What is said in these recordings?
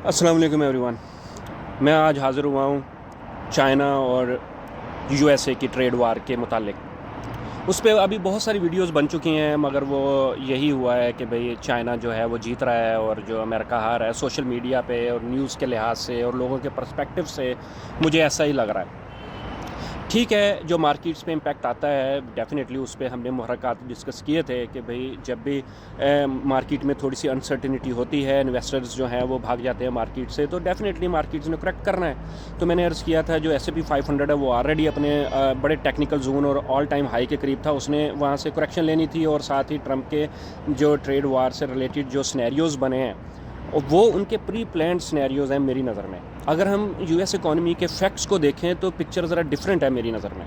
अस्सलाम वालेकुम एवरीवन। मैं आज हाज़िर हुआ हूँ चाइना और यूएसए की ट्रेड वार के मुतालिक। उस पे अभी बहुत सारी वीडियोस बन चुकी हैं, मगर वो यही हुआ है कि भाई चाइना जो है वो जीत रहा है और जो अमेरिका हार रहा है। सोशल मीडिया पे और न्यूज़ के लिहाज से और लोगों के पर्सपेक्टिव से मुझे ऐसा ही लग रहा है। ठीक है, जो मार्केट्स पे इम्पैक्ट आता है डेफ़िनेटली उस पे हमने मुहर्रकात डिस्कस किए थे कि भाई जब भी मार्केट में थोड़ी सी अनसर्टिनिटी होती है, इन्वेस्टर्स जो हैं वो भाग जाते हैं मार्केट से, तो डेफ़िनेटली मार्केट्स ने करेक्ट करना है। तो मैंने अर्ज़ किया था जो S&P 500 है वो ऑलरेडी अपने बड़े टेक्निकल जोन और ऑल टाइम हाई के करीब था, उसने वहाँ से करेक्शन लेनी थी। और साथ ही ट्रंप के जो ट्रेड वार से रिलेटेड जो सिनेरियोज़ बने हैं और वो उनके प्री प्लान्ड सिनेरियोज़ हैं मेरी नज़र में। अगर हम यूएस इकॉनमी के फैक्ट्स को देखें तो पिक्चर ज़रा डिफरेंट है मेरी नज़र में।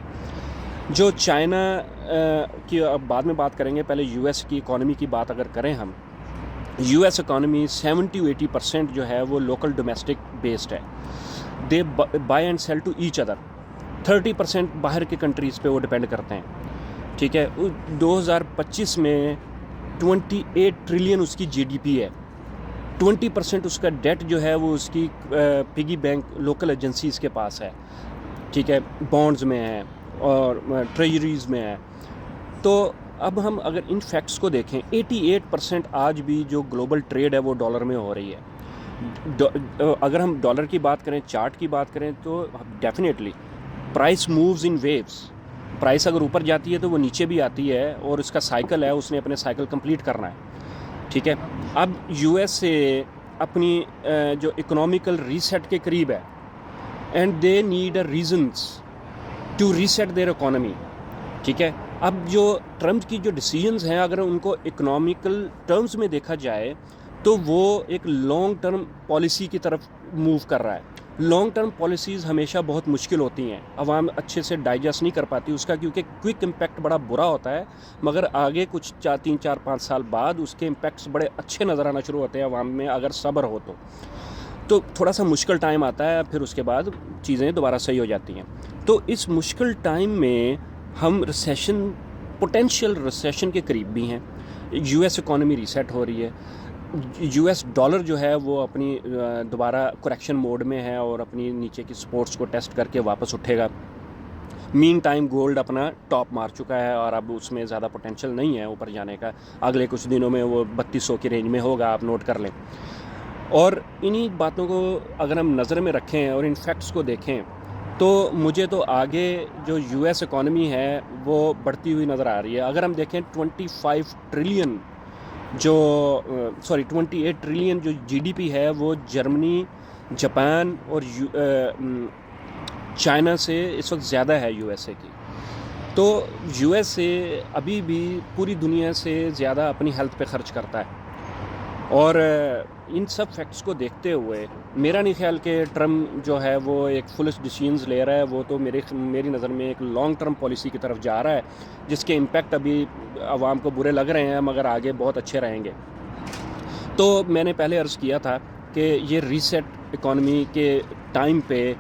जो चाइना की अब बाद में बात करेंगे, पहले यूएस की इकॉनमी की बात अगर करें हम, यूएस इकॉनमी 70-80% जो है वो लोकल डोमेस्टिक बेस्ड है। They buy and sell to each other. 30% बाहर के कंट्रीज़ पे वो डिपेंड करते हैं। ठीक है, 2025 में 28 ट्रिलियन उसकी जीडीपी है। 20% उसका डेट जो है वो उसकी पिगी बैंक लोकल एजेंसीज़ के पास है। ठीक है, बॉन्ड्स में है और ट्रेजरीज़ में है। तो अब हम अगर इन फैक्ट्स को देखें, 88% आज भी जो ग्लोबल ट्रेड है वो डॉलर में हो रही है। अगर हम डॉलर की बात करें, चार्ट की बात करें, तो definitely price moves in waves. Price अगर ऊपर जाती है तो वो नीचे भी आती है और इसका साइकिल है, उसने अपने साइकिल कंप्लीट करना है। ठीक है, अब यूएस से अपनी जो इकोनॉमिकल रीसेट के करीब है and they need a reasons to reset their economy. ठीक है, अब जो ट्रम्प की जो डिसीजंस हैं अगर उनको इकोनॉमिकल टर्म्स में देखा जाए तो वो एक लॉन्ग टर्म पॉलिसी की तरफ मूव कर रहा है। लॉन्ग टर्म पॉलिसीज़ हमेशा बहुत मुश्किल होती हैं, आवाम अच्छे से डाइजेस्ट नहीं कर पाती उसका, क्योंकि क्विक इम्पैक्ट बड़ा बुरा होता है, मगर आगे कुछ 3-4-5 साल बाद उसके इम्पैक्ट्स बड़े अच्छे नज़र आना शुरू होते हैं आवाम में, अगर सब्र हो तो थोड़ा सा मुश्किल टाइम आता है, फिर उसके बाद चीज़ें दोबारा सही हो जाती हैं। तो इस मुश्किल टाइम में हम रिसेशन, पोटेंशियल रिसेशन के करीब भी हैं। यूएस इकॉनमी रीसेट हो रही है। यूएस डॉलर जो है वो अपनी दोबारा करेक्शन मोड में है और अपनी नीचे की सपोर्ट्स को टेस्ट करके वापस उठेगा। मीन टाइम गोल्ड अपना टॉप मार चुका है और अब उसमें ज़्यादा पोटेंशियल नहीं है ऊपर जाने का। अगले कुछ दिनों में वो 3200 की रेंज में होगा, आप नोट कर लें। और इन्हीं बातों को अगर हम नज़र में रखें और इन फैक्ट्स को देखें तो मुझे तो आगे जो यूएस इकॉनमी है वो बढ़ती हुई नज़र आ रही है। अगर हम देखें 25 ट्रिलियन जो 28 ट्रिलियन जो जीडीपी है वो जर्मनी, जापान और चाइना से इस वक्त ज़्यादा है यूएसए की। तो यूएसए अभी भी पूरी दुनिया से ज़्यादा अपनी हेल्थ पे ख़र्च करता है। और इन सब फैक्ट्स को देखते हुए मेरा नहीं ख्याल कि ट्रम्प जो है वो एक फुलिश डिसीजंस ले रहा है। वो तो मेरी नज़र में एक लॉन्ग टर्म पॉलिसी की तरफ जा रहा है, जिसके इम्पैक्ट अभी आवाम को बुरे लग रहे हैं मगर आगे बहुत अच्छे रहेंगे। तो मैंने पहले अर्ज़ किया था कि ये रीसेट इकॉनमी के टाइम पे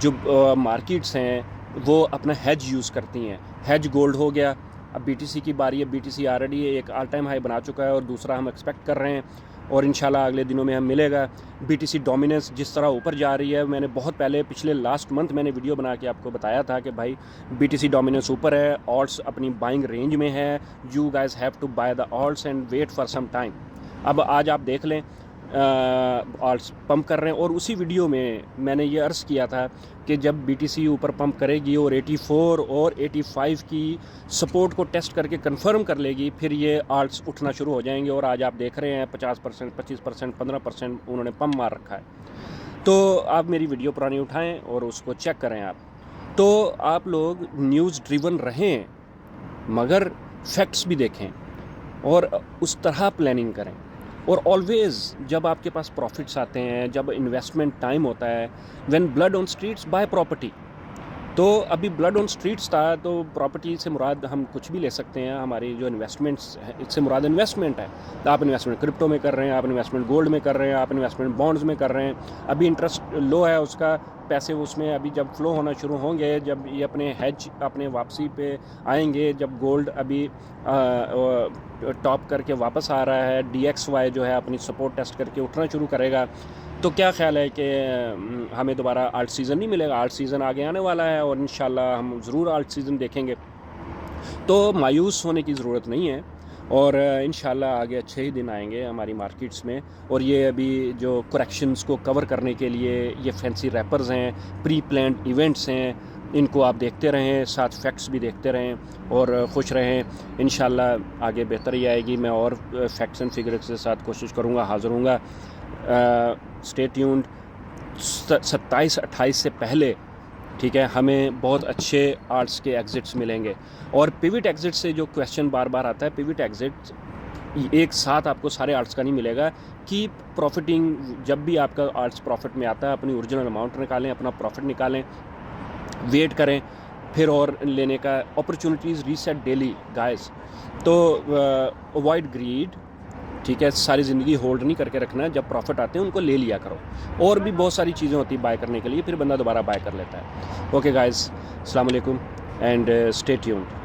जो मार्केट्स हैं वो अपना हेज यूज़ करती हैं। हेज गोल्ड हो गया, अब बीटीसी की बारी है। बीटीसी ऑलरेडी एक ऑल टाइम हाई बना चुका है और दूसरा हम एक्सपेक्ट कर रहे हैं और इंशाल्लाह अगले दिनों में हम मिलेगा। बीटीसी डोमिनेंस जिस तरह ऊपर जा रही है, मैंने बहुत पहले पिछले लास्ट मंथ मैंने वीडियो बना के आपको बताया था कि भाई बीटीसी डोमिनेंस ऊपर है, ऑल्ट्स अपनी बाइंग रेंज में है, you guys have to buy the alts and wait for some time. अब आज आप देख लें ऑल्ट्स पंप कर रहे हैं। और उसी वीडियो में मैंने ये अर्ज़ किया था कि जब बीटीसी ऊपर पंप करेगी और 84 और 85 की सपोर्ट को टेस्ट करके कंफर्म कर लेगी, फिर ये ऑल्ट्स उठना शुरू हो जाएंगे। और आज आप देख रहे हैं 50%, 25%, 15% उन्होंने पंप मार रखा है। तो आप मेरी वीडियो पुरानी उठाएं और उसको चेक करें आप। तो आप लोग न्यूज़ ड्रिवन रहें मगर फैक्ट्स भी देखें और उस तरह प्लानिंग करें। और ऑलवेज़ जब आपके पास प्रॉफिट्स आते हैं, जब इन्वेस्टमेंट टाइम होता है, when blood on streets buy property. तो अभी ब्लड ऑन स्ट्रीट्स था तो प्रॉपर्टी से मुराद हम कुछ भी ले सकते हैं। हमारी जो इन्वेस्टमेंट्स है इससे मुराद इन्वेस्टमेंट है। तो आप इन्वेस्टमेंट क्रिप्टो में कर रहे हैं, आप इन्वेस्टमेंट गोल्ड में कर रहे हैं, आप इन्वेस्टमेंट बॉन्ड्स में कर रहे हैं। अभी इंटरेस्ट लो है उसका पैसे उसमें अभी जब फ्लो होना शुरू होंगे, जब ये अपने हेज अपने वापसी पे आएंगे, जब गोल्ड अभी टॉप करके वापस आ रहा है, DXY जो है अपनी सपोर्ट टेस्ट करके उठना शुरू करेगा, तो क्या ख्याल है कि हमें दोबारा आल्ट सीज़न नहीं मिलेगा? आल्ट सीज़न आगे आने वाला है और इंशाल्लाह हम ज़रूर आल्ट सीज़न देखेंगे। तो मायूस होने की ज़रूरत नहीं है और इंशाल्लाह आगे अच्छे ही दिन आएंगे हमारी मार्केट्स में। और ये अभी जो करेक्शंस को कवर करने के लिए ये फैंसी रैपर्स हैं, प्री प्लान्ड इवेंट्स हैं, इनको आप देखते रहें, साथ फैक्ट्स भी देखते रहें और खुश रहें। इंशाल्लाह आगे बेहतर ही आएगी। मैं और फैक्ट्स एंड फिगर्स के साथ कोशिश करूँगा, हाज़िर हूँगा। Stay tuned. 27-28 से पहले, ठीक है, हमें बहुत अच्छे आर्ट्स के एग्ज़िट्स मिलेंगे। और पिविट एग्ज़िट से जो क्वेश्चन बार बार आता है, पिविट एग्ज़िट एक साथ आपको सारे आर्ट्स का नहीं मिलेगा। कि प्रॉफिटिंग, जब भी आपका आर्ट्स प्रॉफिट में आता है, अपनी ओरिजिनल अमाउंट निकालें, अपना प्रॉफिट निकालें, वेट करें फिर और लेने का। Opportunities reset daily guys. तो अवॉइड ग्रीड, ठीक है, सारी ज़िंदगी होल्ड नहीं करके रखना है। जब प्रॉफिट आते हैं उनको ले लिया करो। और भी बहुत सारी चीज़ें होती है बाय करने के लिए, फिर बंदा दोबारा बाय कर लेता है। ओके गाइस, अस्सलाम वालेकुम एंड स्टे ट्यून्ड।